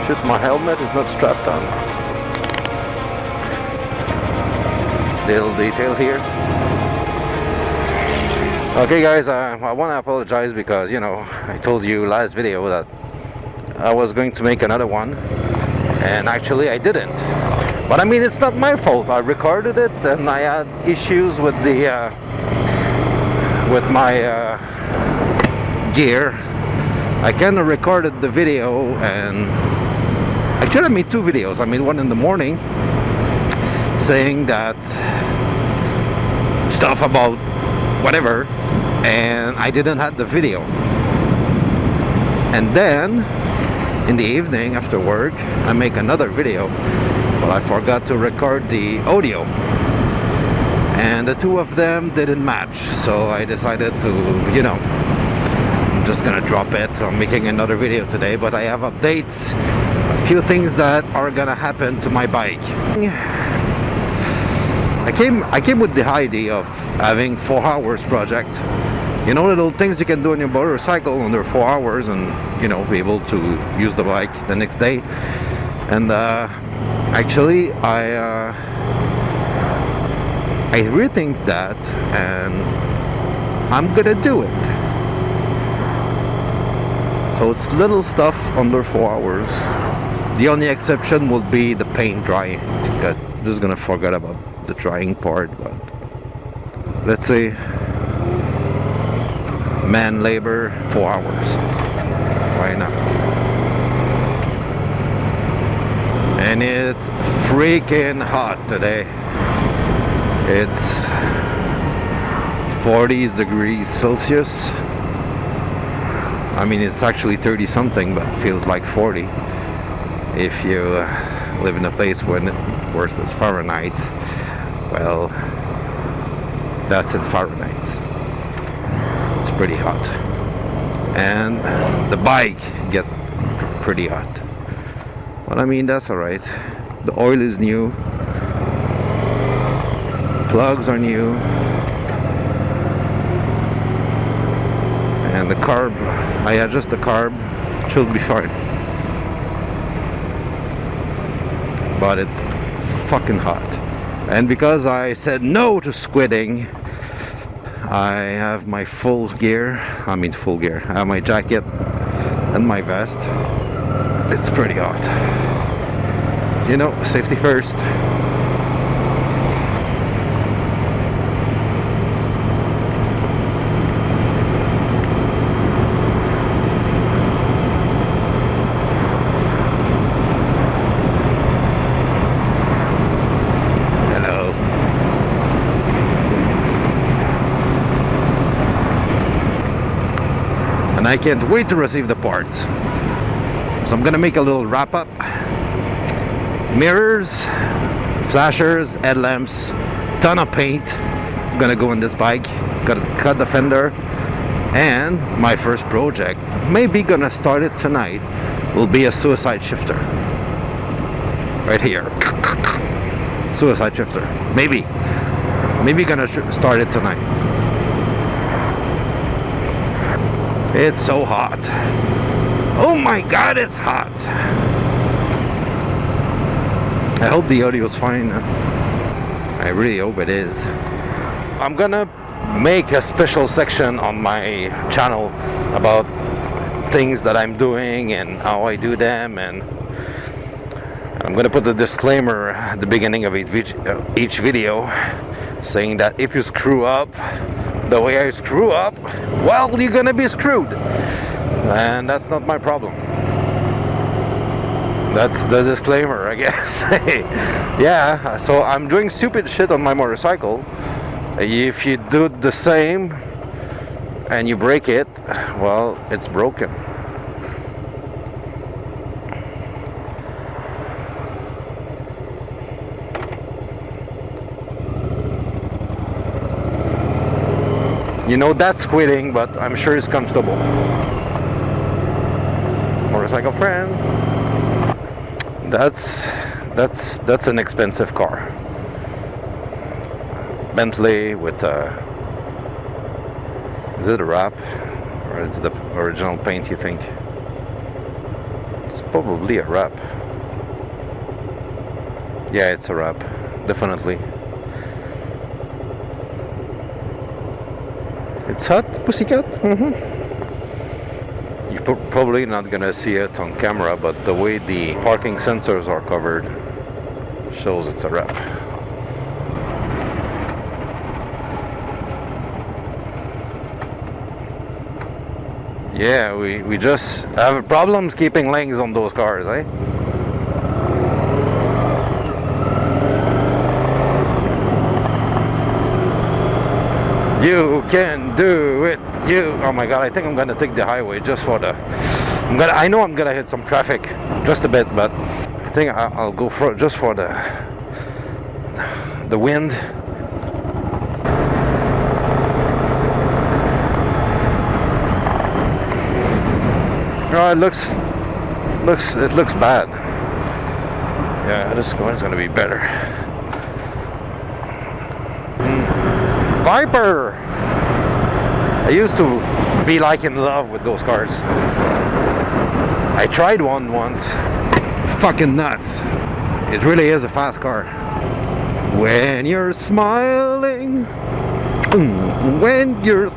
Shit, my helmet is not strapped on. Little detail here. Okay guys, I want to apologize because, you know, I told you last video that I was going to make another one, and actually I didn't. But I mean, it's not my fault. I recorded it and I had issues with the with my gear. I kind of recorded the video, and actually I made two videos. I made one in the morning saying that stuff about whatever, and I didn't have the video. And then in the evening after work I make another video, but I forgot to record the audio, and the two of them didn't match, so I decided to, you know, I'm just gonna drop it. So I'm making another video today, but I have updates, a few things that are gonna happen to my bike. I came with the idea of having 4 hours project, you know, little things you can do on your motorcycle under 4 hours, and, you know, be able to use the bike the next day. And actually I rethink that, and I'm gonna do it. So it's little stuff under 4 hours. The only exception will be the paint drying. I'm just gonna forget about the drying part, but let's say man labor 4 hours. Why not? And it's freaking hot today. It's 40 degrees Celsius. I mean, it's actually 30 something, but it feels like 40 if you live in a place where it works with Fahrenheit. Well, that's in Fahrenheit. It's pretty hot, and the bike get pretty hot. But I mean, that's alright. The oil is new, plugs are new, and the carb, I adjust the carb, should be fine. But it's fucking hot, and because I said no to squidding, I have my full gear. I mean full gear. I have my jacket and my vest. It's pretty hot. You know, safety first. And I can't wait to receive the parts. So I'm gonna make a little wrap up. Mirrors, flashers, headlamps, ton of paint. I'm gonna go on this bike. Gotta cut the fender. And my first project, maybe gonna start it tonight, will be a suicide shifter. Right here. Suicide shifter. Maybe gonna start it tonight. It's so hot. Oh my god, it's hot. I hope the audio is fine. I really hope it is. I'm gonna make a special section on my channel about things that I'm doing and how I do them, and I'm gonna put a disclaimer at the beginning of each video saying that if you screw up the way I screw up, well, you're gonna be screwed, and that's not my problem. That's the disclaimer, I guess. Yeah, so I'm doing stupid shit on my motorcycle. If you do the same and you break it, well, it's broken. You know, that's quitting, but I'm sure it's comfortable. Motorcycle friend. That's an expensive car. Bentley with is it a wrap or it's the original paint, you think? It's probably a wrap. Yeah, it's a wrap, definitely. It's hot, pussycat. You're probably not gonna see it on camera, but the way the parking sensors are covered shows it's a wrap. Yeah, we just have problems keeping lanes on those cars, eh? You can do it. Oh my god, I think I'm gonna take the highway just for the I know I'm gonna hit some traffic just a bit, but I think I'll go for just for the wind. Oh, it looks bad. Yeah, this one's gonna be better. Viper! I used to be like in love with those cars. I tried one once. Fucking nuts. It really is a fast car. When you're smiling. When you're...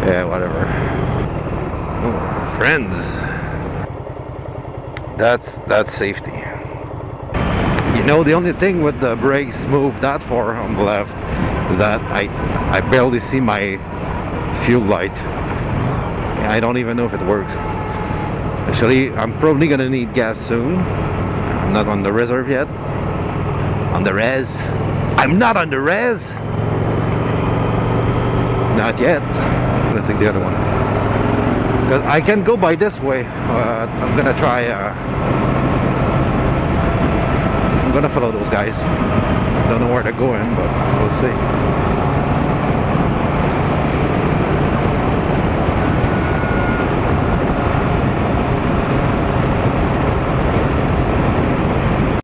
Yeah, whatever. Friends. That's safety. You know, the only thing with the brakes moved that far on the left is that I barely see my fuel light. I don't even know if it works. Actually, I'm probably gonna need gas soon. I'm not on the reserve yet. On the res. I'm not on the res! Not yet. I'm gonna take the other one. Because I can go by this way. I'm gonna try... I'm gonna follow those guys. Don't know where they're going, but we'll see.